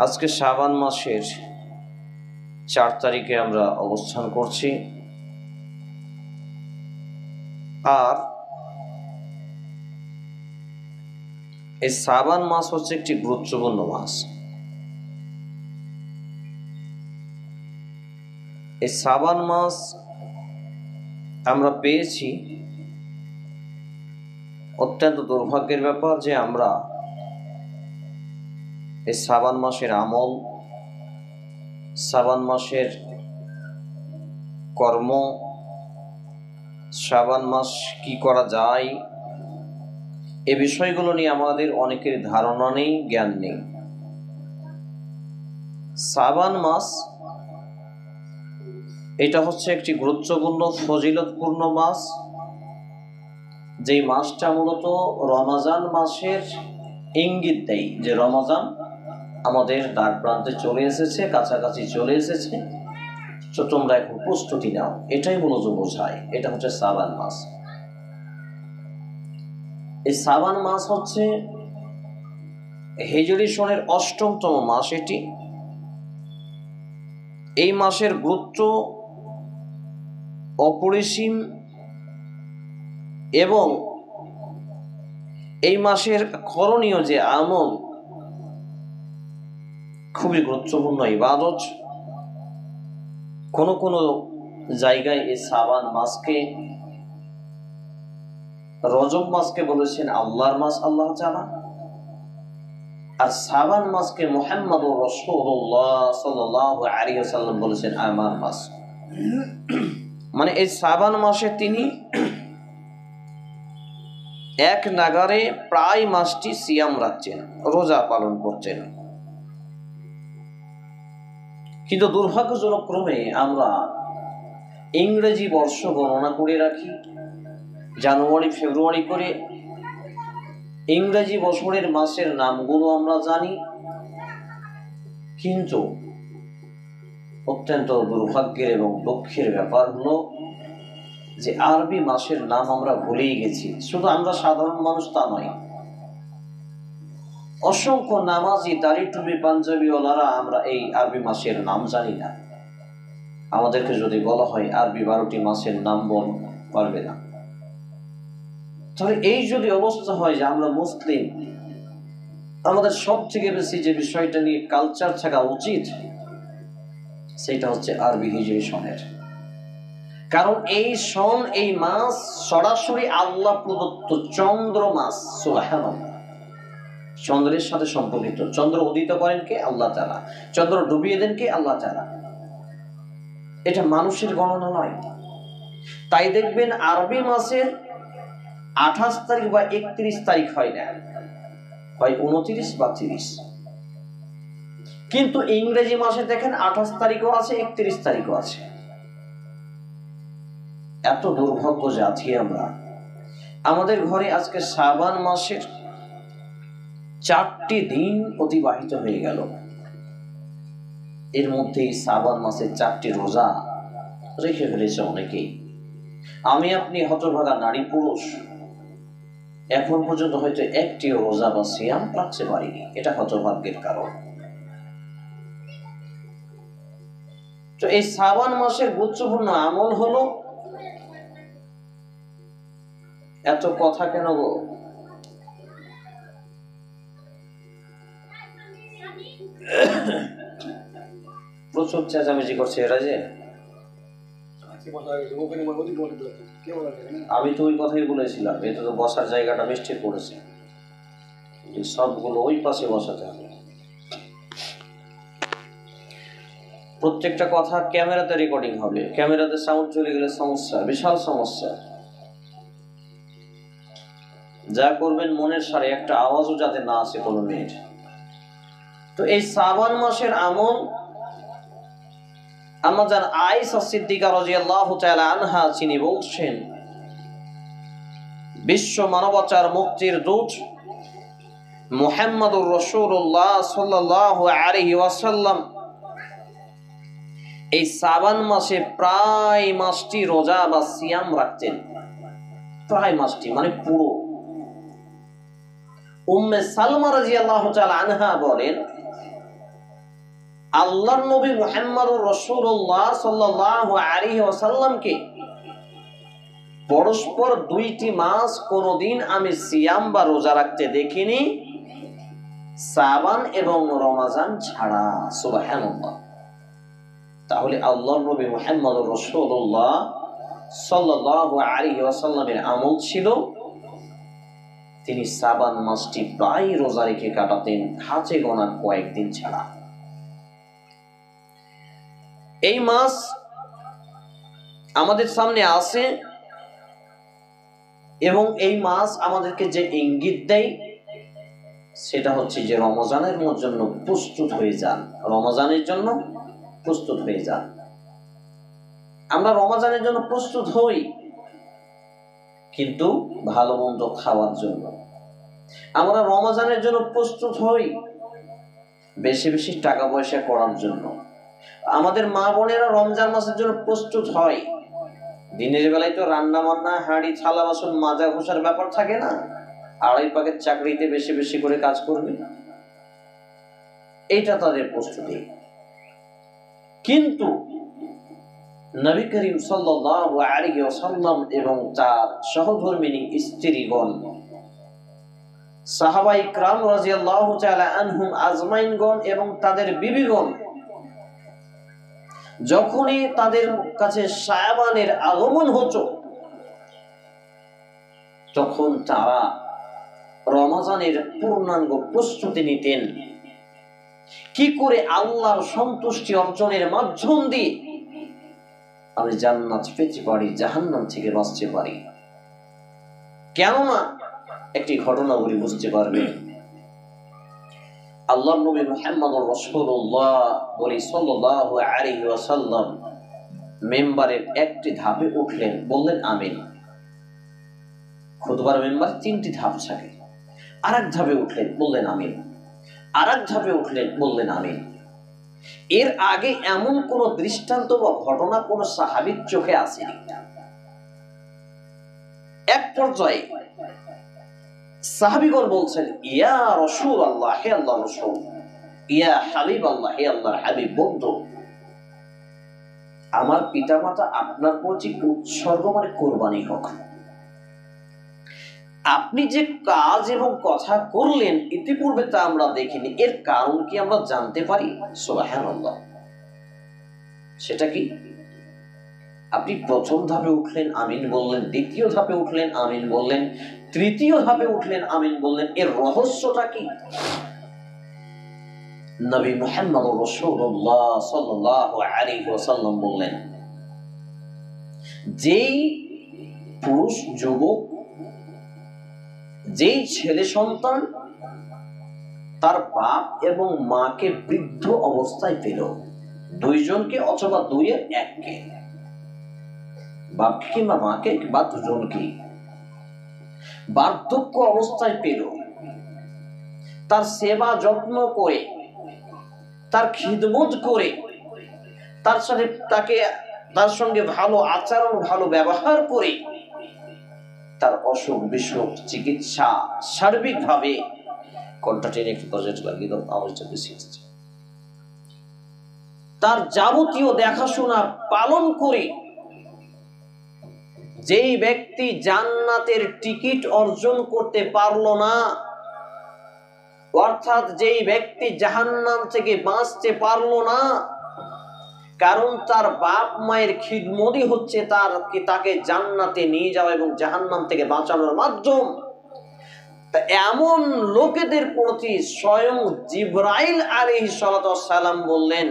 আজকে শাবান মাসের 4 তারিখে আমরা অবস্থান করছি। আর এই শাবান মাস হচ্ছে একটি গুরুত্বপূর্ণ মাস। এই শাবান মাস আমরা পেয়েছি, অত্যন্ত দুর্ভাগ্যের ব্যাপার যে আমরা এই শাবান মাসের আমল, শাবান মাসের কর্ম, শাবান মাস কি করা যায়, এ বিষয়গুলো নিয়ে আমাদের অনেকের ধারণা নেই, জ্ঞান নেই। শাবান মাস এটা হচ্ছে একটি গুরুত্বপূর্ণ ফজিলতপূর্ণ মাস, যেই মাসটা মূলত রমজান মাসের ইঙ্গিত দেয় যে রমজান আমাদের দ্বার প্রান্তে চলে এসেছে, কাছাকাছি চলে এসেছে, তো তোমরা এখন প্রস্তুতি নাও, এটাই মূলত বোঝায়। এটা হচ্ছে শাবান মাস। এই শাবান মাস হচ্ছে হিজরি সনের ৮ম মাস। এটি এই মাসের গুরুত্ব অপরিসীম এবং এই মাসের করণীয় যে আমল খুবই গুরুত্বপূর্ণ ইবাদত। কোন কোন জায়গায় এই শাবান মাসকে, রজব মাসকে বলেছেন আল্লাহর মাস, আল্লাহ তাআলা, আর শাবান মাসকে মুহাম্মদুর রাসূলুল্লাহ সাল্লাল্লাহু আলাইহি ওয়াসাল্লাম বলেছেন আমার মাস। মানে এই শাবান মাসে তিনি এক নাগারে প্রায় মাসটি সিয়াম রাখছেন, রোজা পালন করছেন। কিন্তু দুর্ভাগ্যজনক ক্রমে আমরা ইংরেজি বর্ষ গণনা করে রাখি, জানুয়ারি ফেব্রুয়ারি করে ইংরেজি বছরের মাসের নামগুলো আমরা জানি, কিন্তু অত্যন্ত দুর্ভাগ্যের এবং দুঃখের ব্যাপার হলো যে আরবি মাসের নাম আমরা ভুলেই গেছি। শুধু আমরা সাধারণ মানুষ তা নয়, অসংখ্য নামাজি দাড়ি টুপি পাঞ্জাবিওয়ালারা আমরা এই আরবি মাসের নাম জানি না। আমাদেরকে যদি বলা হয় আরবি 12টি মাসের নাম বল, পারবে না। তাহলে এই যদি অবস্থা হয় যে আমরা মুসলিম, আমাদের সব থেকে বেশি যে বিষয়টা নিয়ে কালচার থাকা উচিত সেটা হচ্ছে আরবি হিজরি সনের। কারণ এই সন, এই মাস সরাসরি আল্লাহ প্রদত্ত চন্দ্র মাস। সুবহানাল্লাহ, চন্দ্রের সাথে সম্পর্কিত। চন্দ্র উদিত করেন কে? আল্লাহ তাআলা। চন্দ্র ডুবিয়ে দেন কে? আল্লাহ তাআলা। এটা মানুষের গণনা নয়। তাই দেখবেন আরবি মাসের 28 তারিখ বা 31 তারিখ হয় না, হয় 29 বা 30। কিন্তু ইংরেজি মাসে দেখেন 28 তারিখও আছে, 31 তারিখও আছে। এত দুর্ভাগ্য জাতি আমরা। আমাদের ঘরে আজকে শাবান মাসের 4টি দিন অতিবাহিত হয়ে গেল। এর মধ্যে শাবান মাসের 4টি রোজা রেখে ফেলেছে অনেকেই। আমি আপনি হতভাগা নারী পুরুষ এখন পর্যন্ত হয়তো একটিও রোজা বা সিয়াম রাখতে পারিনি। এটা হতভাগ্যের কারণ। তো এই শাবান মাসের গুরুত্বপূর্ণ আমল হলো, এত কথা কেন গো? প্রচুর চেঁচামেচি করছে এরা যে। আমি তো ওই কথাই বলেছিলাম, এটা তো বসার জায়গাটা মিষ্টি পড়েছে, সবগুলো ওই পাশে বসাতে হবে। প্রত্যেকটা কথা ক্যামেরাতে রেকর্ডিং হবে, ক্যামেরাতে সাউন্ড চলে গেলে সমস্যা, বিশাল সমস্যা। যা করবেন মনের সাথে একটা আওয়াজও যাতে না আসে কোনো মেয়ের। তো এই শাবান মাসের আমল আমাদের আয়েশা সিদ্দিকা রাদিয়াল্লাহু তাআলা আনহা তিনি বলছেন, বিশ্ব মানবতার মুক্তির দূত মুহাম্মদুর রাসূলুল্লাহ সাল্লাল্লাহু আলাইহি ওয়াসাল্লাম এই শাবান মাসে প্রায় মাসটি রোজা বা সিয়াম রাখতেন। প্রায় মাসটি মানে পুরো। উম্মে সালমা রাদিয়াল্লাহু তাআলা আনহা বলেন, আল্লাহর নবী মুহাম্মদুর রাসূলুল্লাহ সাল্লাল্লাহু আলাইহি ওয়াসাল্লামকে পরস্পর 2টি মাস কোনদিন আমি সিয়াম বা রোজা রাখতে দেখিনি, শাবান এবং রমজান ছাড়া। সুবহানাল্লাহ। তাহলে আল্লাহর নবী মুহাম্মদুর রাসূলুল্লাহ সাল্লাল্লাহু আলাইহি ওয়াসাল্লামের আমল ছিল তিনি শাবান মাসটি প্রায় রোজা রেখে কাটাতেন, হাতে গোনা কয়েকদিন ছাড়া। এই মাস আমাদের সামনে আসে এবং এই মাস আমাদেরকে যে ইঙ্গিত দেয় সেটা হচ্ছে যে রমজানের জন্য প্রস্তুত হয়ে যান, রমজানের জন্য প্রস্তুত হয়ে যান। আমরা রমজানের জন্য প্রস্তুত হই কিন্তু ভালো মন্দ খাওয়ার জন্য। আমরা রমজানের জন্য প্রস্তুত হই বেশি বেশি টাকা পয়সা করার জন্য। আমাদের মা বোনেরা রমজান মাসের জন্য প্রস্তুত হয়, দিনের বেলায় তো রান্না বান্না, হাঁড়ি থালা বাসন মাজা ঘষার ব্যাপার থাকে না, 2.5 পাকের চাকরিতে বেশি বেশি করে কাজ করবে, এইটা তাদের প্রস্তুতি। কিন্তু নবী করিম সাল্লাল্লাহু আলাইহি ওয়াসাল্লাম এবং তার সহধর্মিনী স্ত্রীগণ, সাহাবায়ে কিরাম রাদিয়াল্লাহু তাআলা আনহুম আজমাইনগণ এবং তাদের বিবিগণ যখনই তাদের কাছে শাবানের আগমন হতো তখন তারা রমজানের পূর্ণাঙ্গ প্রস্তুতি নিতেন। কি করে আল্লাহর সন্তুষ্টি অর্জনের মাধ্যম দিয়ে আমি জান্নাত পেতে পারি, জাহান্নাম থেকে বাঁচতে পারি। কেননা একটি ঘটনা বলি বুঝতে পারবেন। আল্লাহর নবী মুহাম্মদুর রাসূলুল্লাহ সাল্লাল্লাহু আলাইহি ওয়াসাল্লাম মিম্বারের একটি ধাপে উঠলেন, বললেন আমিন। খুতবার মিম্বার 3টি ধাপ থাকে। আরেক ধাপে উঠলেন, বললেন আমিন। আরেক ধাপে উঠলেন, বললেন আমিন। এর আগে এমন কোন দৃষ্টান্ত বা ঘটনা কোন সাহাবীর চোখে আসেনি। এক পর্যায়ে সাহাবীগণ বলছেন, ইয়া রাসূলুল্লাহ, হে আল্লাহর রাসূল, ইয়া হাবিবাল্লাহ, হে আল্লাহর হাবিব, বন্ধু, আমার পিতামাতা আপনার প্রতি উৎসর্গ মানে কুরবানি হোক। আপনি যে কাজ এবং কথা করলেন ইতিপূর্বে তা আমরা দেখিনি, এর কারণ কি আমরা জানতে পারি? সুবহানাল্লাহ। সেটা কি? আপনি প্রথম ধাপে উঠলেন, আমিন বললেন, দ্বিতীয় ধাপে উঠলেন, আমিন বললেন, তৃতীয় ধাপে উঠলেন, আমিন বললেন, এর রহস্যটা কি? নবী মুহাম্মদুর রাসূলুল্লাহ সাল্লাল্লাহু আলাইহি ওয়াসাল্লাম বললেন, যেই পুরুষ যুবক, যেই ছেলে সন্তান তার বাপ এবং মাকে বৃদ্ধ অবস্থায় পেল, 2 জনকে অথবা 2-এর 1কে, বাপকে কিংবা মাকে বা 2 জনকে বার্ধক্য অবস্থায় পেল, তার সেবা যত্ন করে, তার খিদমত করে, তার সঙ্গে ভালো আচরণ, ভালো ব্যবহার করে, তার অসুখ বিসুখ চিকিৎসা সার্বিকভাবে, কোনটা টেনে একটু প্রজেক্ট লাগিয়ে দাও, আওয়াজটা বেশি আসছে, তার যাবতীয় দেখাশোনা পালন করে যেই ব্যক্তি জান্নাতের টিকিট অর্জন করতে পারলো না, অর্থাৎ যেই ব্যক্তি জাহান্নাম থেকে বাঁচতে পারলো না, কারণ তার বাপ মায়ের খিদমতই হচ্ছে তাকে জান্নাতে নিয়ে যাওয়া এবং জাহান্নাম থেকে বাঁচানোর মাধ্যম। এমন লোকেদের প্রতি স্বয়ং জিবরাইল আলাইহিস সালাম বললেন,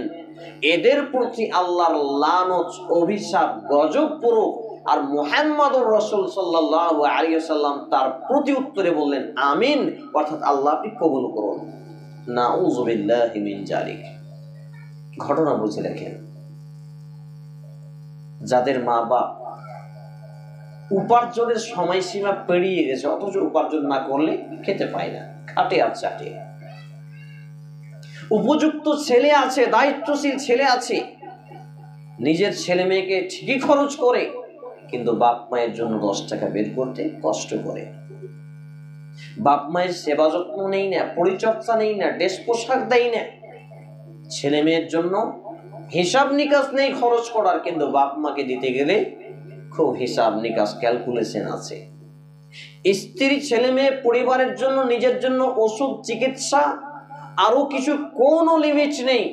এদের প্রতি আল্লাহর লানত, অভিশাপ, গজব পড়ুক। আর মুহাম্মদুর রাসূল সাল্লাল্লাহু আলাইহি ওয়াসাল্লাম তার প্রতি উত্তরে বললেন আমিন, অর্থাৎ আল্লাহ আপনি কবুল করুন। নাউযু বিল্লাহি মিন যালিক। ঘটনা বুঝে রাখেন, যাদের মা বাপ উপার্জনের সময়সীমা পেরিয়ে গেছে অথচ উপার্জন না করলে খেতে পায় না, খাটে আর চাটে। উপযুক্ত ছেলে আছে, দায়িত্বশীল ছেলে আছে, নিজের ছেলে মেয়েকে ঠিকই খরচ করে, কিন্তু বাপ মায়ের জন্য 10 টাকা বের করতে কষ্ট করে। বাপ মায়ের সেবা যত্ন নেই না, পরিচর্যা নেই না, ড্রেস পোশাক দেয় না, ছেলে মেয়ের জন্য হিসাব নিকাশ নেই খরচ করার, কিন্তু বাপ মাকে দিতে গেলে খুব হিসাব নিকাশ ক্যালকুলেশন আছে। স্ত্রী, ছেলে মেয়ে, পরিবারের জন্য, নিজের জন্য ওষুধ, চিকিৎসা, আরো কিছু, কোনো লিমিট নেই।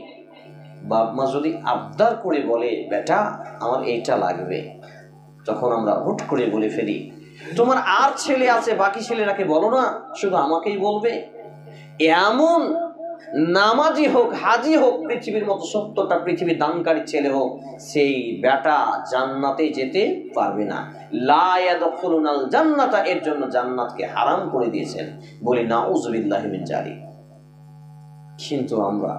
বাপ মা যদি আবদার করে বলে বেটা আমার এইটা লাগবে, তখন আমরা হুট করে বলে ফেলি তোমার আর ছেলে আছে, বাকি ছেলেরাকে বলো না, শুধু আমাকেই বলবে। এমন নামাজি হোক, হাজি হোক, পৃথিবীর মতো 70টা পৃথিবীর দানকারী ছেলে হোক, সেই বেটা জান্নাতে যেতে পারবে না। লা ইয়াদখুলুনাল জান্নাতা, এর জন্য জান্নাতকে হারাম করে দিয়েছেন। বলি নাউযুবিল্লাহি মিন যালিক। কিন্তু আমরা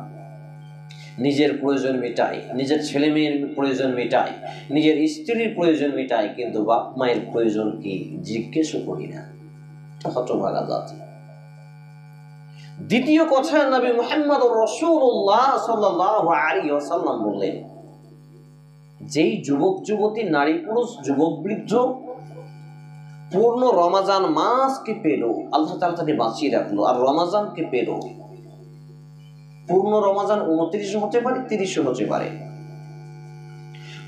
নিজের প্রয়োজন মেটাই, নিজের ছেলে মেয়ের প্রয়োজন মেটাই, নিজের স্ত্রীর প্রয়োজন মেটাই, কিন্তু বাপ মায়ের প্রয়োজন কি জিজ্ঞেসও করি না। হতভাগা জাতি। দ্বিতীয় কথা, নবী মুহাম্মদ রাসূলুল্লাহ সাল্লাল্লাহু আলাইহি ওয়াসাল্লাম বললেন, যেই যুবক যুবতী, নারী পুরুষ, যুবক বৃদ্ধ পূর্ণ রমাজান মাসকে পেল, আল্লাহ তাআলা তাকে বাঁচিয়ে রাখলো, আর রমাজানকে পেল, পূর্ণ রমাজান 29 হতে পারে, 30 হতে পারে,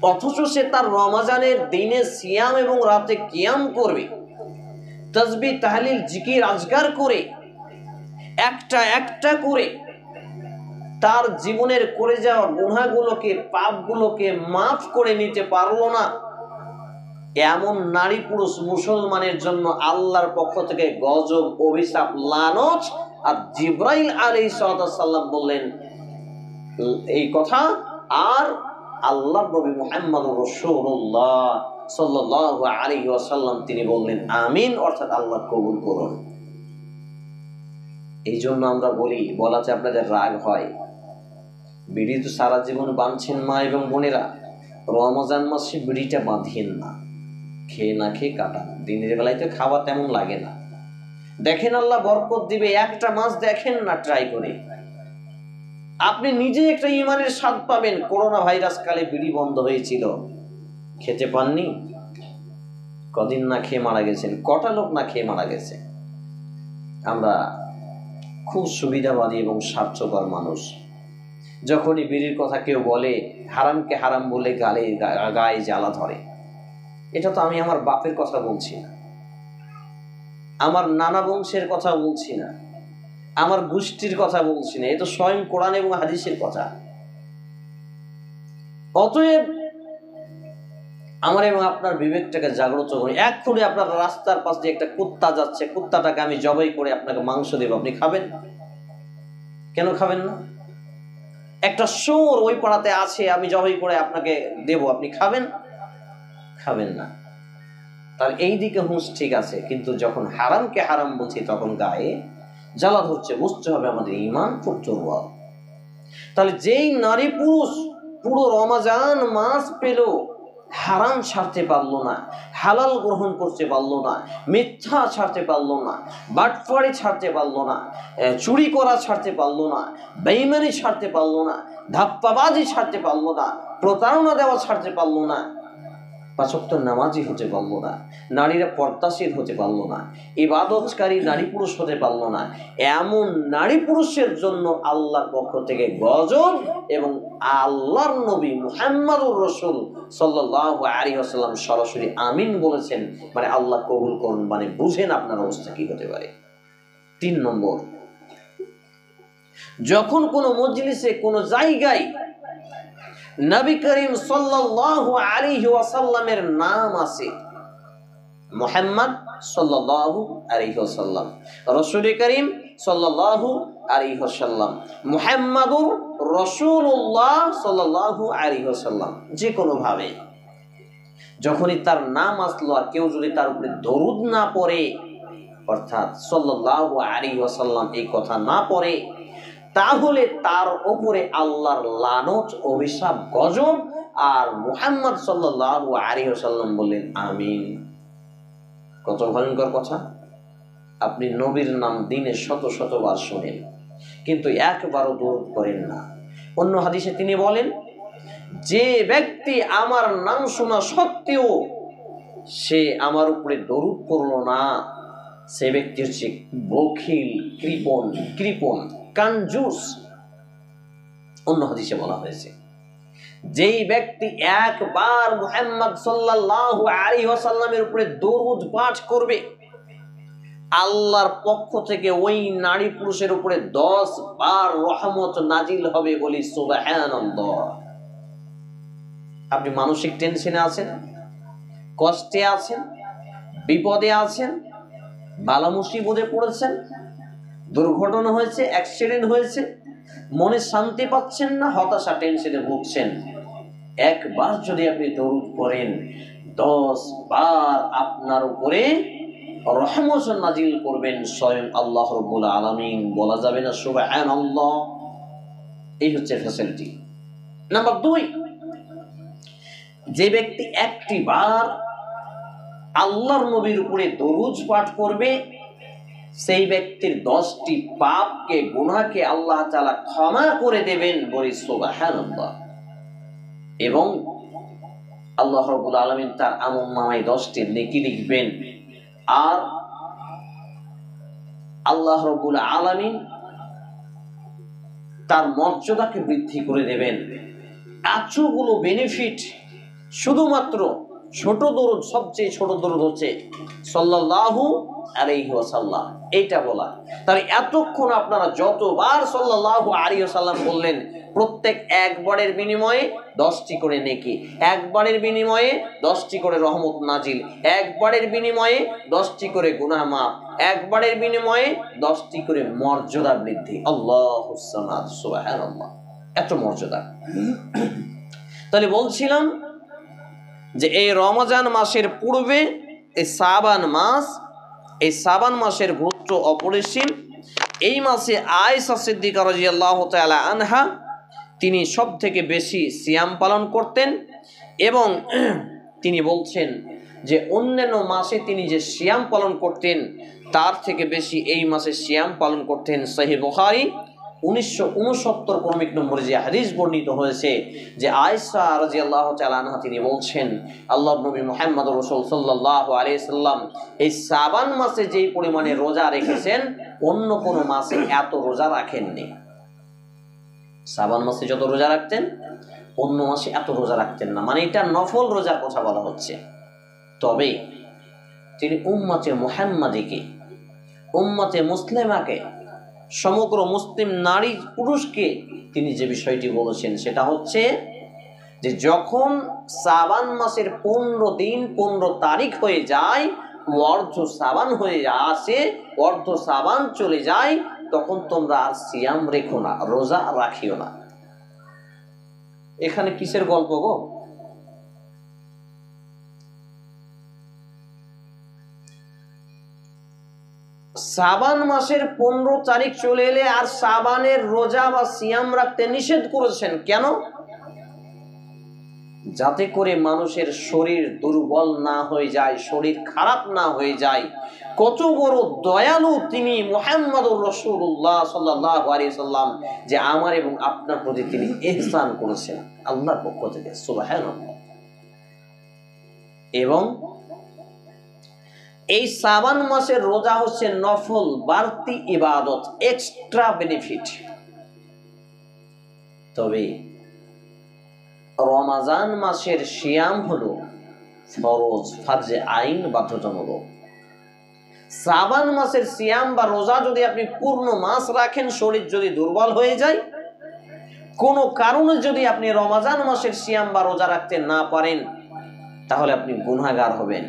অথচ সে তার রমাজানের দিনে সিয়াম এবং রাতে কিয়াম করবে, তাসবিহ, তাহলিল, জিকির, আজকার করে একটা একটা করে তার জীবনের করে যাওয়া গুনাহগুলোকে, পাপগুলোকে মাফ করে নিতে পারলো না, এমন নারী পুরুষ মুসলমানের জন্য আল্লাহর পক্ষ থেকে গজব, অভিশাপ, লানত। আর জিবরাইল আলাইহিস সালাম বললেন এই কথা, আর আল্লাহর নবী মুহাম্মদুর রাসূলুল্লাহ সাল্লাল্লাহু আলাইহি ওয়াসাল্লাম তিনি বললেন আমিন, অর্থাৎ আল্লাহ কবুল করুন। এই জন্য আমরা বলি, বলাতে আপনাদের রাগ হয়, বিড়ি তো সারা জীবন বাঁধছেন মা এবং বোনেরা, রমজান মাসে বিড়িটা বাঁধেন না, খেয়ে না খেয়ে কাটান। দিনের বেলায় তো খাওয়া তেমন লাগে না, দেখেন আল্লাহ বরকত দিবে, একটা মাস দেখেন না ট্রাই করে, আপনি নিজে একটা ঈমানের স্বাদ পাবেন। করোনা ভাইরাস কালে বিড়ি বন্ধ হয়েছিল, খেতে পাননি, কদিন না খেয়ে মারা গেছেন, কটা লোক না খেয়ে মারা গেছে। আমরা খুব সুবিধাবাদী এবং স্বার্থপর মানুষ। যখনই বিড়ির কথা কেউ বলে, হারামকে হারাম বলে গায়ে জ্বালা ধরে। এটা তো আমি আমার বাপের কথা বলছি না, আমার নানা বংশের কথা বলছি না, আমার গোষ্ঠীর কথা বলছি না, এ তো স্বয়ং কোরআন এবং হাদিসের কথা। অতএব আমার এবং আপনার বিবেকটাকে জাগ্রত করি। এক্ষুনি আপনার রাস্তার পাশে একটা কুত্তা যাচ্ছে, কুত্তাটাকে আমি জবাই করে আপনাকে মাংস দেব, আপনি খাবেন? কেন খাবেন না? একটা শুয়োর ওই পাড়াতে আছে, আমি জবাই করে আপনাকে দেব, আপনি খাবেন? খাবেন না। তার এই দিকে হুঁশ ঠিক আছে, কিন্তু যখন হারামকে হারাম বলছি তখন গায়ে জ্বালা ধরছে। বুঝতে হবে আমাদের ঈমান খুব দুর্বল। তাহলে যেই নারী পুরুষ পুরো রমাজান মাস পেল, হারাম ছাড়তে পারলো না, হালাল গ্রহণ করতে পারলো না, মিথ্যা ছাড়তে পারলো না, বাটপাড়ি ছাড়তে পারলো না, চুরি করা ছাড়তে পারলো না, বেঈমানি ছাড়তে পারলো না, ধাপ্পাবাজি ছাড়তে পারলো না, প্রতারণা দেওয়া ছাড়তে পারলো না, 5 ওয়াক্ত নামাজি হতে পারলো না, নারীরা পর্দাশীল হতে পারলো না, ইবাদতকারী নারী পুরুষ হতে পারলো না, এমন নারী পুরুষের জন্য আল্লাহর পক্ষ থেকে গজব। এবং আল্লাহর নবী মুহাম্মদুর রাসূল সাল্লাল্লাহু আলাইহি ওয়াসাল্লাম সরাসরি আমিন বলেছেন, মানে আল্লাহ কবুল করুন, মানে বুঝেন আপনার অবস্থা কি হতে পারে। 3 নম্বর, যখন কোনো মজলিসে, কোনো জায়গায় নবী করিম সাল্লাল্লাহু আলাইহি ওয়াসাল্লামের নাম আছে, মুহাম্মদ সাল্লাল্লাহু আলাইহি ওয়াসাল্লাম, রাসূল করিম সাল্লাল্লাহু আলাইহি ওয়াসাল্লাম, মুহাম্মাদুর রাসূলুল্লাহ সাল্লাল্লাহু আলাইহি ওয়াসাল্লাম, যে কোনো ভাবে যখনই তার নাম আসলো, আর কেউ যদি তার উপরে দরুদ না পড়ে, অর্থাৎ সাল্লাল্লাহু আলাইহি ওয়াসাল্লাম এই কথা না পড়ে, তাহলে তার উপরে আল্লাহর লানত, অভিশাপ, গজব। আর মুহাম্মদ সাল্লাল্লাহু আলাইহি ওয়াসাল্লাম বললেন আমিন। কত ভয়ঙ্কর কথা! আপনি নবীর নাম দিনে শত শতবার শোনেন, কিন্তু একবারও দরুদ করেন না। অন্য হাদিসে তিনি বলেন, যে ব্যক্তি আমার নাম শোনা সত্ত্বেও সে আমার উপরে দরুদ পড়ল না, সে ব্যক্তি হচ্ছে বখিল, কৃপণ, কানজুস। অন্য হাদিসে বলা হয়েছে, যেই ব্যক্তি একবার মুহাম্মদ সাল্লাল্লাহু আলাইহি ওয়াসাল্লামের উপরে দরুদ পাঠ করবে, আল্লাহর পক্ষ থেকে ওই নারী পুরুষের উপরে 10 বার রহমত নাজিল হবে। বলি সুবহানাল্লাহ। আপনি মানসিক টেনশনে আছেন, কষ্টে আছেন, বিপদে আছেন, বালা মুসিবতে পড়েছেন, দুর্ঘটনা হয়েছে, অ্যাক্সিডেন্ট হয়েছে, মনে শান্তি পাচ্ছেন না, হতাশা টেনশনে ভুগছেন, একবার যদি আপনি দরুদ পড়েন 10 বার আপনার উপরে রহমত নাজিল করবেন স্বয়ং আল্লাহ রাব্বুল আলামিন। বলা যাবে না সুবহানাল্লাহ? এই হচ্ছে ফ্যাসিলিটি। নাম্বার 2, যে ব্যক্তি একটি বার আল্লাহর নবীর উপরে দরুদ পাঠ করবে, সেই ব্যক্তির 10টি পাপকে, গুনাহকে আল্লাহ তাআলা ক্ষমা করে দেবেন। বলি সুবহানাল্লাহ। এবং আল্লাহ রাব্বুল আলামিন তার আমলনামায় 10টি নেকি লিখবেন। আর আল্লাহ রাব্বুল আলামিন তার মর্যাদাকে বৃদ্ধি করে দেবেন। এতগুলো বেনিফিট শুধুমাত্র ছোট দরুদ, সবচেয়ে ছোট দরুদ হচ্ছে সাল্লাল্লাহু আলাইহি ওয়াসাল্লাম, এইটা বলা। তাহলে এতক্ষণ আপনারা যতবার সাল্লাল্লাহু আলাইহি ওয়াসাল্লাম বললেন, প্রত্যেক একবারের বিনিময়ে 10টি করে নেকি, একবারের বিনিময়ে 10টি করে রহমত নাজিল, একবারের বিনিময়ে 10টি করে গুনাহ মাফ, একবারের বিনিময়ে 10টি করে মর্যাদা বৃদ্ধি। আল্লাহুস সামাদ, সুবহানাল্লাহ। এত মর্যাদা। তাহলে বলছিলাম যে এই রমজান মাসের পূর্বে এই শাবান মাস, এই শাবান মাসের গুরুত্ব অপরিসীম। এই মাসে আয়েশা সিদ্দিকা রাদিয়াল্লাহু তাআলা আনহা তিনি সব থেকে বেশি সিয়াম পালন করতেন, এবং তিনি বলছেন যে অন্যান্য মাসে তিনি যে সিয়াম পালন করতেন তার থেকে বেশি এই মাসে সিয়াম পালন করতেন। সহিহ বুখারী 1969 ক্রমিক নম্বরে যে হাদিস বর্ণিত হয়েছে, যে আয়েশা রাদিয়াল্লাহু তাআলা আনহা তিনি বলছেন, আল্লাহর নবী মুহাম্মদ রাসূল সাল্লাল্লাহু আলাইহি সাল্লাম এই শাবান মাসে যেই পরিমাণে রোজা রেখেছেন, অন্য কোনো মাসে এত রোজা রাখেননি। শাবান মাসে যত রোজা রাখতেন, অন্য মাসে এত রোজা রাখতেন না। মানে এটা নফল রোজার কথা বলা হচ্ছে। তবে তিনি উম্মতে মুহাম্মাদিকে, উম্মতে মুসলিমাকে, সমগ্র মুসলিম নারী পুরুষকে তিনি যে বিষয়টি বলেছেন সেটা হচ্ছে যে যখন শাবান মাসের 15 দিন 15 তারিখ হয়ে যায়, অর্ধ শাবান হয়ে আসে, অর্ধ শাবান চলে যায়, তখন তোমরা আর সিয়াম রেখো না, রোজা রাখিও না। এখানে কিসের গল্প গো? শাবান মাসের 15 তারিখ চলে এলে আর শাবানের রোজা বা সিয়াম রাখতে নিষেধ করেছেন। কেন? যাতে করে মানুষের শরীর দুর্বল না হয়ে যায়, শরীর খারাপ না হয়ে যায়। কত বড় দয়ালু তিনি মুহাম্মদুর রাসূলুল্লাহ সাল্লাল্লাহু আলাইহি সাল্লাম, যে আমার এবং আপনার প্রতি তিনি ইহসান করেছেন আল্লাহর পক্ষ থেকে। সুবহানাল্লাহ। এবং এই শাবান মাসের রোজা হচ্ছে নফল বাড়তি ইবাদত, এক্সট্রা বেনিফিট। তবে রমজান মাসের সিয়াম হলো ফরজ, ফারজে আইন, বাধ্যতামূলক। শাবান মাসের সিয়াম বা রোজা যদি আপনি পূর্ণ মাস রাখেন, শরীর যদি দুর্বল হয়ে যায়, কোনো কারণে যদি আপনি রমজান মাসের সিয়াম বা রোজা রাখতে না পারেন, তাহলে আপনি গুনাহগার হবেন।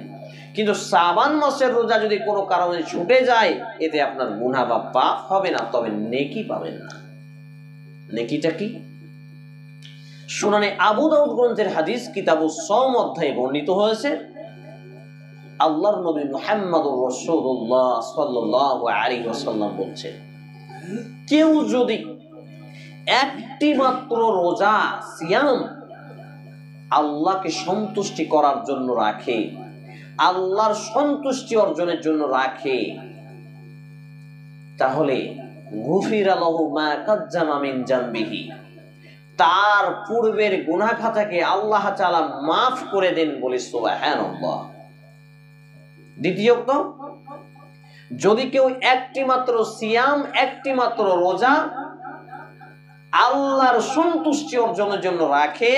কিন্তু শাবান মাসের রোজা যদি কোনো কারণে ছুটে যায়, এতে আপনার গুনাহ বা পাপ হবে না, তবে নেকি পাবেন না। নেকিটা কি? সুনানে আবু দাউদ গ্রন্থের হাদিস কিতাবুস সাওম অধ্যায়ে বর্ণিত হয়েছে, আল্লাহর নবী মুহাম্মদুর রাসূলুল্লাহ সাল্লাল্লাহু আলাইহি ওয়াসাল্লাম বলছেন, কেউ যদি একটি মাত্র রোজা, সিয়াম আল্লাহকে সন্তুষ্টি করার জন্য রাখে, আল্লাহর সন্তুষ্টি অর্জনের জন্য রাখে, তাহলে গুফিরা লাহু মা কাদ্দামা মিন জামবিহি, তার পূর্বের গুনাহ খাতাকে আল্লাহ তাআলা মাফ করে দেন। বলে সুবহানাল্লাহ। দ্বিতীয়ত, যদি কেউ একটি মাত্র সিয়াম, একটি মাত্র রোজা আল্লাহর সন্তুষ্টি অর্জনের জন্য রাখে,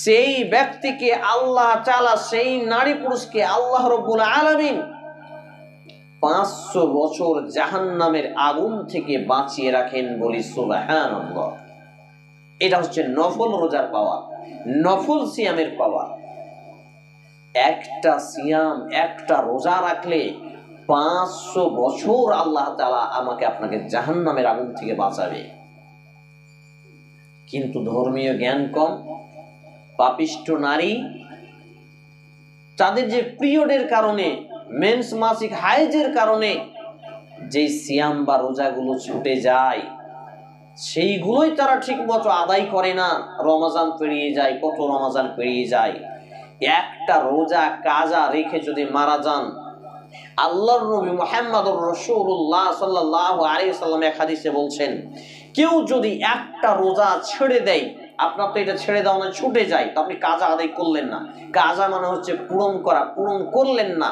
সেই ব্যক্তিকে আল্লাহ তাআলা, সেই নারী পুরুষকে আল্লাহ রাব্বুল আলামিন 500 বছর জাহান্নামের আগুন থেকে বাঁচিয়ে রাখেন। বলি সুবহানাল্লাহ। এটা হচ্ছে নফল রোজার পাওয়ার, নফল সিয়ামের পাওয়ার। একটা সিয়াম, একটা রোজা রাখলে 500 বছর আল্লাহ তাআলা আমাকে আপনাকে জাহান্নামের আগুন থেকে বাঁচাবে। কিন্তু ধর্মীয় জ্ঞান কম, পাপিষ্ঠ নারী তাদের যে পিরিয়ডের কারণে, মেন্স মাসিক হাইজের কারণে যে সিয়াম বা রোজাগুলো ছুটে যায়, সেইগুলোই তারা ঠিক মতো আদায় করে না। রমজান পেরিয়ে যায়, কত রমজান পেরিয়ে যায়, একটা রোজা কাজা রেখে যদি মারা যান, আল্লাহর নবী মুহাম্মদুর রাসূলুল্লাহ সাল্লাল্লাহু আলাইহি ওয়াসাল্লাম এক হাদিসে বলছেন, কেউ যদি একটা রোজা ছেড়ে দেয়, আপনার তো এটা ছেড়ে দেওয়া মানে ছুটে যায়, তো আপনি কাজা আদায় করলেন না। কাজা মানে হচ্ছে পূরণ করা, পূরণ করলেন না।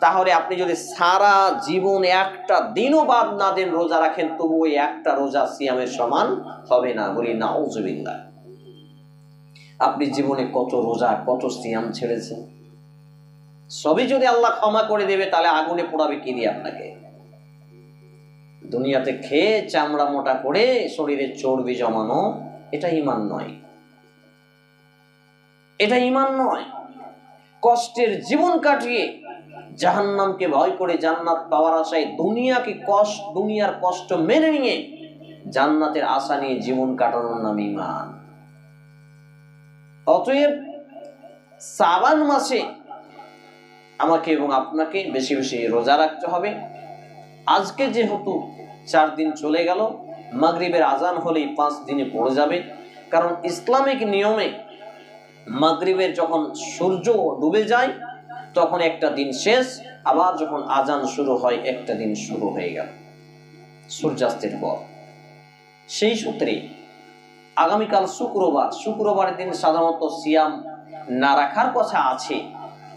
তাহলে আপনি যদি সারা জীবন একটা দিনও বাদ না দেন, রোজা রাখেন, তবু ওই একটা রোজা সিয়ামের সমান হবে না। বলি নাউজুবিল্লাহ। আপনি জীবনে কত রোজা, কত সিয়াম ছেড়েছেন, সবই যদি আল্লাহ ক্ষমা করে দেবে, তাহলে আগুনে পোড়াবে কি দিয়ে আপনাকে? দুনিয়াতে খেয়ে চামড়া মোটা করে শরীরে চর্বি জমানো, এটা ঈমান নয়, এটা ঈমান নয়। কষ্টের জীবন কাটিয়ে জাহান্নামকে ভয় করে জান্নাত পাওয়ার আশায় দুনিয়ার কষ্ট মেনে নিয়ে জান্নাতের আশা নিয়ে জীবন কাটানোর নাম ঈমান। অতএব শাবান মাসে আমাকে এবং আপনাকে বেশি বেশি রোজা রাখতে হবে। আজকে যেহেতু 4 দিন চলে গেল, মাগরিবের আজান হলেই 5 দিনে পড়ে যাবে। কারণ ইসলামিক নিয়মে মাগরিবের যখন সূর্য ডুবে যায় তখন একটা দিন শেষ, আবার যখন আজান শুরু হয় একটা দিন শুরু হয়ে গেল সূর্যাস্তের পর। সেই সূত্রে আগামীকাল শুক্রবারের দিন সাধারণত সিয়াম না রাখার কথা আছে,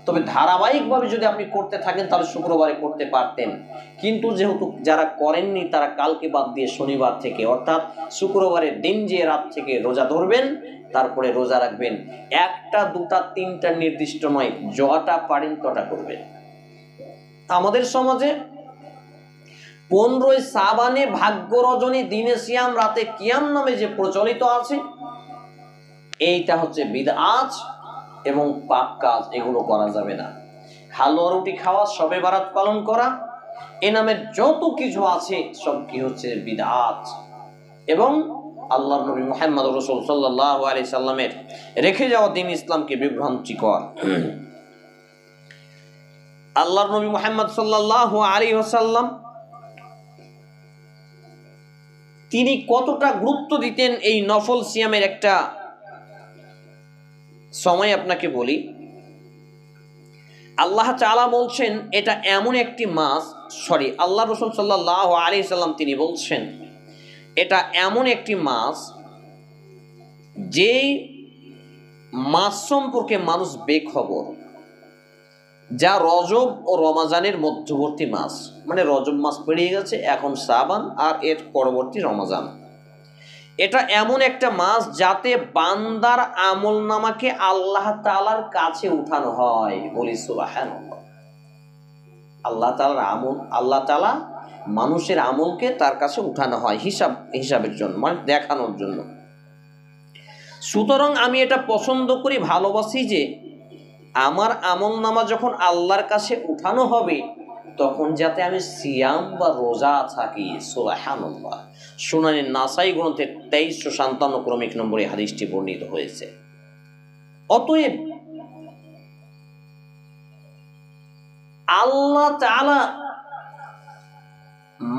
তবে ধারাবাহিকভাবে যদি আপনি করতে থাকেন তাহলে শুক্রবারে করতে পারতেন। কিন্তু যেহেতু যারা করেননি তারা কালকে বাদ দিয়ে শনিবার থেকে, অর্থাৎ শুক্রবারের দিন যে রাত থেকে রোজা ধরবেন, তারপরে রোজা রাখবেন। 1টা 2টা 3টা নির্দিষ্ট নয়, যটা পারেন তটা করবেন। আমাদের সমাজে 15 শাবানে ভাগ্য রজনী দিনে সিয়াম রাতে কিয়াম নামে যে প্রচলিত আছে, এইটা হচ্ছে বিদআত এবং পাপ কাজ, এগুলো করা যাবে না। হালুয়া রুটি খাওয়া, শবে বারাত পালন করা, এ নামের যত কিছু আছে সব কি হচ্ছে বিদআত, এবং আল্লাহর নবী মুহাম্মদ রাসূল সাল্লাল্লাহু আলাইহি সাল্লামের রেখে যাওয়া দ্বীন ইসলামকে বিভ্রান্তিকর। আল্লাহর নবী মুহাম্মদ সাল্লাল্লাহু আলাইহি ওয়াসাল্লাম তিনি কতটা গুরুত্ব দিতেন এই নফল সিয়ামের একটা সময় আপনাকে বলি। আল্লাহ তাআলা বলছেন এটা এমন একটি মাস, আল্লাহ রাসূল সাল্লাল্লাহু আলাইহি সাল্লাম তিনি বলছেন এটা এমন একটি মাস যেই মাস সম্পর্কে মানুষ বেখবর, যা রজব ও রমাজানের মধ্যবর্তী মাস। মানে রজব মাস পেরিয়ে গেছে, এখন শাবান, আর এর পরবর্তী রমজান। এটা এমন একটা মাস যাতে বান্দার আমলনামাকে আল্লাহ তাআলার কাছে উঠানো হয়। বলি সুবহানাল্লাহ। আল্লাহ তাআলা মানুষের আমলকে তার কাছে উঠানো হয় হিসাবের জন্য, মানে দেখানোর জন্য। সুতরাং আমি এটা পছন্দ করি, ভালোবাসি যে আমার আমলনামা যখন আল্লাহর কাছে উঠানো হবে তখন যাতে আমি সিয়াম বা রোজা থাকি। সুবহানাল্লাহ। সুনানে নাসাই গ্রন্থের 2357 ক্রমিক নম্বরে হাদিসটি বর্ণিত হয়েছে। অতএব আল্লাহ তাআলা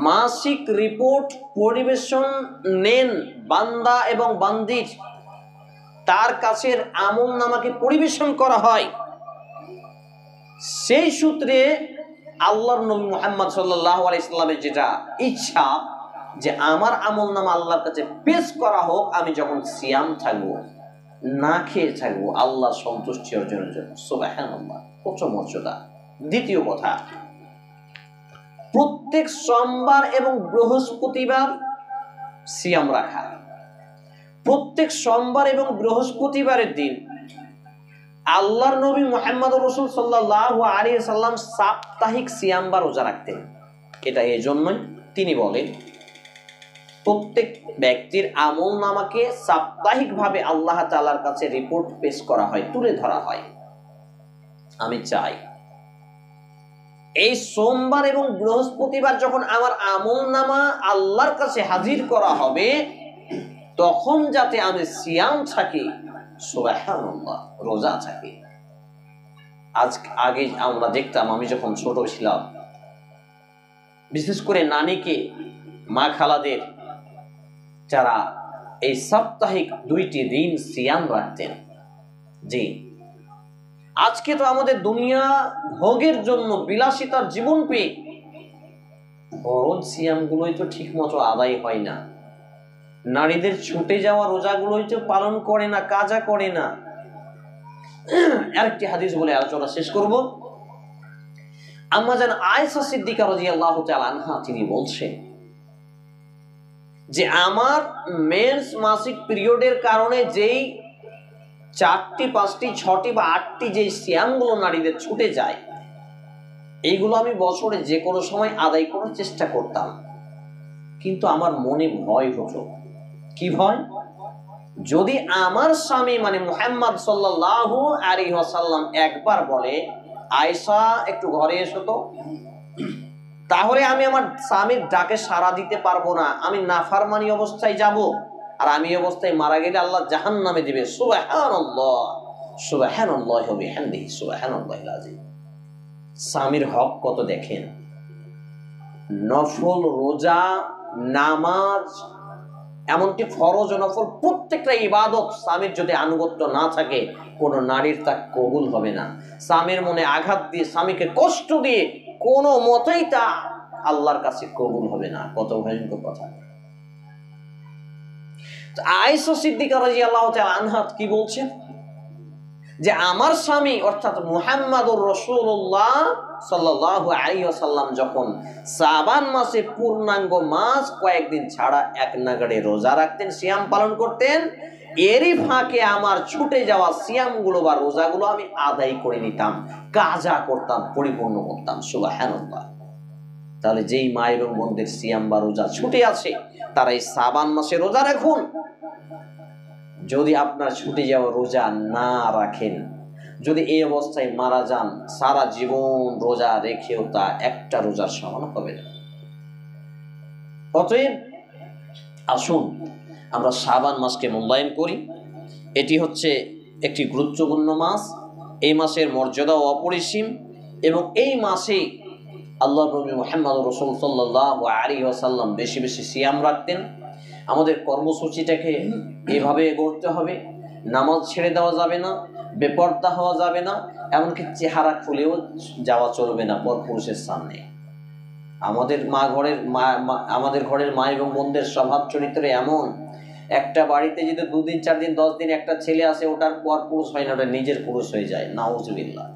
মাসিক রিপোর্ট পরিবেশন নেন বান্দা এবং বান্দির, তার কাছের আমলনামাকে পরিবেশন করা হয়। সেই সূত্রে আল্লাহর নবী মুহাম্মদ সাল্লাল্লাহু আলাইহি সাল্লামের যেটা ইচ্ছা যে আমার আমলনামা আল্লাহর কাছে পেশ করা হোক, আমি যখন সিয়াম থাকবো, না খেয়ে থাকবো আল্লাহর সন্তুষ্টি অর্জনের জন্য। সুবহানাল্লাহ, কত মর্যাদা। দ্বিতীয় কথা, প্রত্যেক সোমবার এবং বৃহস্পতিবার সিয়াম রাখা। প্রত্যেক সোমবার এবং বৃহস্পতিবারের দিন আল্লাহর নবী মুহাম্মদ রাসূল সাল্লাল্লাহু আলাইহি সাল্লাম সাপ্তাহিক সিয়াম বা রোজা রাখতেন। এটা এই জন্যই তিনি বলেন, প্রত্যেক ব্যক্তির আমল নামাকে সাপ্তাহিকভাবে আল্লাহ তাআলার কাছে রিপোর্ট পেশ করা হয়, তুলে ধরা হয়। আমি চাই এই সোমবার এবং বৃহস্পতিবার যখন আমার আমল নামা আল্লাহর কাছে হাজির করা হবে, তখন যাতে আমি সিয়াম থাকি, সুবহানাল্লাহ, রোজা থাকি। আগে আমরা দেখতাম, আমি যখন ছোট ছিলাম, বিশেষ করে নানিকে, মা খালাদের, যারা এই সাপ্তাহিক 2টি দিন সিয়াম রাখতেন। জি, আজকে তো আমাদের দুনিয়া ভোগের জন্য বিলাসিতার জীবন পেয়ে ফরজ সিয়ামগুলোই তো ঠিক মতো আদায় হয় না। নারীদের ছুটে যাওয়া রোজাগুলোই তো পালন করে না, কাজা করে না। আরেকটি হাদিস বলে আলোচনা শেষ করব। আম্মা জান আয়েশা সিদ্দিকা রাদিয়াল্লাহু তাআলা আনহা তিনি বলছেন যে আমার মেন্স মাসিক পিরিয়ডের কারণে যেই 4টি 5টি 6টি বা 8টি যে সিয়ামগুলো নারীদের ছুটে যায়, এইগুলো আমি বছরে যে কোনো সময় আদায় করার চেষ্টা করতাম, কিন্তু আমার মনে ভয় হতো। কি ভয়? যদি আমার স্বামী মানে মুহাম্মদ সাল্লাল্লাহু আলাইহি ওয়াসাল্লাম একবার বলে, আয়েশা একটু ঘরে এসো তো, তাহলে আমি আমার স্বামীর ডাকে সাড়া দিতে পারবো না, আমি নাফরমানি অবস্থায় যাব, আর আমি অবস্থায় মারা গেলে আল্লাহ জাহান্নামে দিবে। সুবহানাল্লাহ, সুবহানাল্লাহি ওয়া বিহামদিহি, সুবহানাল্লাহিল আযীম। স্বামীর হক কত দেখেন। নফল রোজা, নামাজ, এমনকি ফরজ ও নফল প্রত্যেকটা ইবাদত স্বামীর যদি আনুগত্য না থাকে, কোন নারীর তা কবুল হবে না। স্বামীর মনে আঘাত দিয়ে, স্বামীকে কষ্ট দিয়ে কোনো মতেই তা আল্লাহর কাছে কবুল হবে না। কত ভয়ঙ্কর কথা। আয়েশা সিদ্দিকা রাদিয়াল্লাহু তাআলা আনহা কি বলছেন যে আমার স্বামী অর্থাৎ মুহাম্মাদুর রাসূলুল্লাহ সাল্লাল্লাহু আলাইহি ওয়াসাল্লাম যখন শাবান মাসে পূর্ণাঙ্গ মাস কয়েকদিন ছাড়া এক নাগাড়ে রোজা রাখতেন, সিয়াম পালন করতেন, এরই ফাঁকে আমার ছুটে যাওয়া সিয়ামগুলো বা রোজাগুলো আমি আদায় করে নিতাম, কাজা করতাম, পরিপূর্ণ করতাম। সুবহানাল্লাহ। তাহলে যেই মা এবং বোনদের সিয়াম বা রোজা ছুটে আছে, তারা এই শাবান মাসে রোজা রাখুন। যদি আপনার ছুটে যাওয়া রোজা না রাখেন, যদি এই অবস্থায় মারা যান, সারা জীবন রোজা রেখেও তা একটা রোজার সমান হবে না। অতএব আসুন আমরা শাবান মাসকে মূল্যায়ন করি। এটি হচ্ছে একটি গুরুত্বপূর্ণ মাস। এই মাসের মর্যাদাও অপরিসীম, এবং এই মাসে আল্লাহ নবী মুহাম্মদ রাসূল সাল্লাল্লাহু আলাইহি ওয়াসাল্লাম বেশি বেশি সিয়াম রাখতেন। আমাদের কর্মসূচিটাকে এভাবে গড়তে হবে। নামাজ ছেড়ে দেওয়া যাবে না, বেপর্দা হওয়া যাবে না, এমনকি চেহারা খুলেও যাওয়া চলবে না পরপুরুষের সামনে। আমাদের আমাদের ঘরের মা এবং বোনদের স্বভাব চরিত্রে এমন, একটা বাড়িতে যদি 2 দিন 4 দিন 10 দিন একটা ছেলে আসে, ওটার পরপুরুষ হয় না, ওটা নিজের পুরুষ হয়ে যায়। নাউজুবিল্লাহ।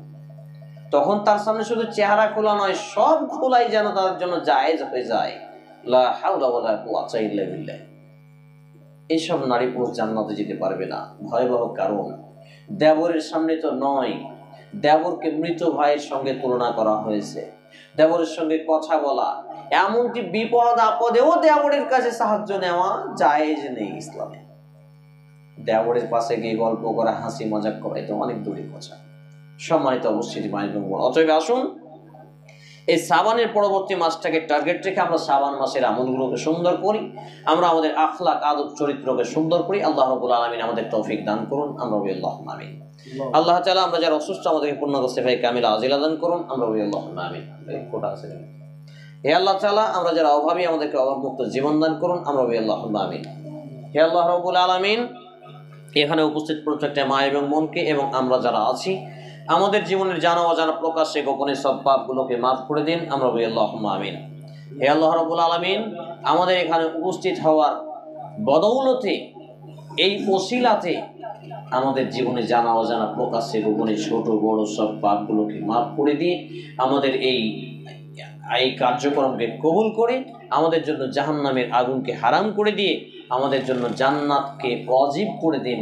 তখন তার সামনে শুধু চেহারা খোলা নয়, সব খোলাই যেন তার জন্য জায়েজ হয়ে যায়। লা হাওলা ওয়ালা কুওয়াতা ইল্লা বিল্লাহ। এইসব নারী পুরুষ জান্নাতে যেতে পারবে না। ভয়াবহ কারণ, দেবরের সামনে তো নয়, দেবরকে মৃত ভাইয়ের সঙ্গে তুলনা করা হয়েছে। দেবরের সঙ্গে কথা বলা, এমনকি বিপদ আপদেও দেবরের কাছে সাহায্য নেওয়া জায়েজ নেই ইসলামে। দেবরের পাশে গিয়ে গল্প করা, হাসি মজাক করা, এটা অনেক দূরের কথা। সম্মানিত উপস্থিতি ভাই বোন, অতএব আসুন এই শাবানের পরবর্তী মাসটাকে টার্গেট রেখে আমরা শাবান মাসের আমলগুলোকে সুন্দর করি, আমরা আমাদের আখলাক আদব চরিত্রকে সুন্দর করি। আল্লাহ রাব্বুল আলামিন আমাদের তৌফিক দান করুন, আমরা বলি আল্লাহুম্মা আমিন। আল্লাহ তাআলা আমরা যারা অসুস্থ, আমাদেরকে পূর্ণাঙ্গ শিফায়ে কামিলা আজিলা দান করুন, আমরা বলি আল্লাহুম্মা আমিন। কোটা আছে হে আল্লাহ তাআলা, আমরা যারা অভাবী, আমাদেরকে অভাবমুক্ত জীবন দান করুন, আমরা বলি আল্লাহুম্মা আমিন। হে আল্লাহ রাব্বুল আলামিন, এখানে উপস্থিত প্রত্যেকটা মা এবং বোনকে এবং আমরা যারা আছি, আমাদের জীবনের জানা অজানা প্রকাশ্যে গোপনে সব পাপগুলোকে মাফ করে দিন, আমরা বলি আল্লাহুম্মা আমিন। হে আল্লাহ রাব্বুল আলামিন, আমাদের এখানে উপস্থিত হওয়ার বদৌলতে, এই ওসিলাতে আমাদের জীবনে জানা অজানা প্রকাশ্যে গোপনে ছোট বড় সব পাপগুলোকে মাফ করে দিয়ে আমাদের এই কার্যক্রমকে কবুল করে আমাদের জন্য জাহান্নামের আগুনকে হারাম করে দিয়ে আমাদের জন্য জান্নাতকে ওয়াজিব করে দিন,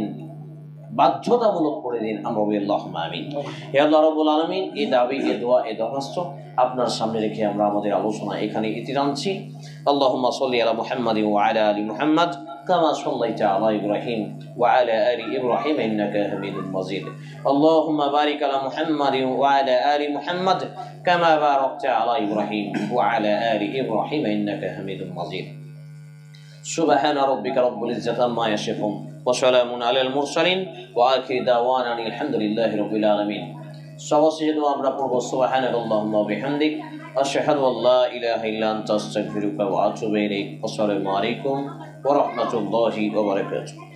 বাধ্যতামূলক করে দিন। আমরা বলি আল্লাহুম্মা আমিন। হে আল্লাহ রাব্বুল আলামিন, এই দাবি, এই দোয়া, এই দরখাস্ত আপনার সামনে রেখে আমরা আমাদের আলোচনা এখানে ইতি টানছি। আল্লাহুম্মা সাল্লি আলা মুহাম্মাদিন ওয়া আলা আলি মুহাম্মাদ কামা সাল্লাইতা আলা ইব্রাহিম ওয়া আলা আলি ইব্রাহিম ইন্নাকা হামিদুম মাজিদ। আল্লাহুম্মা বারিক আলা মুহাম্মাদিন ওয়া আলা আলি মুহাম্মাদ কামা বারাকতা আলা ইব্রাহিম ওয়া আলা আলি ইব্রাহিম ইন্নাকা হামিদুম মাজিদ। সুবহান রাব্বিকা রাব্বিল ইজ্জাতি আম্মা ইয়াসিফুন ওয়া সালামুন আলাল মুরসালিন ওয়া আখিরু দাওয়ানা আলহামদুলিল্লাহি রাব্বিল আলামিন। সবশেষে দোয়া আমরা পড়ব, সুবহানাল্লাহুম্মা ওয়া বিহামদিক আশহাদু আল্লা ইলাহা ইল্লা আনতা আস্তাগফিরুকা ওয়া আতুবু ইলাইক। আসসালামু আলাইকুম ওয়া রাহমাতুল্লাহি ওয়া বারাকাতুহু।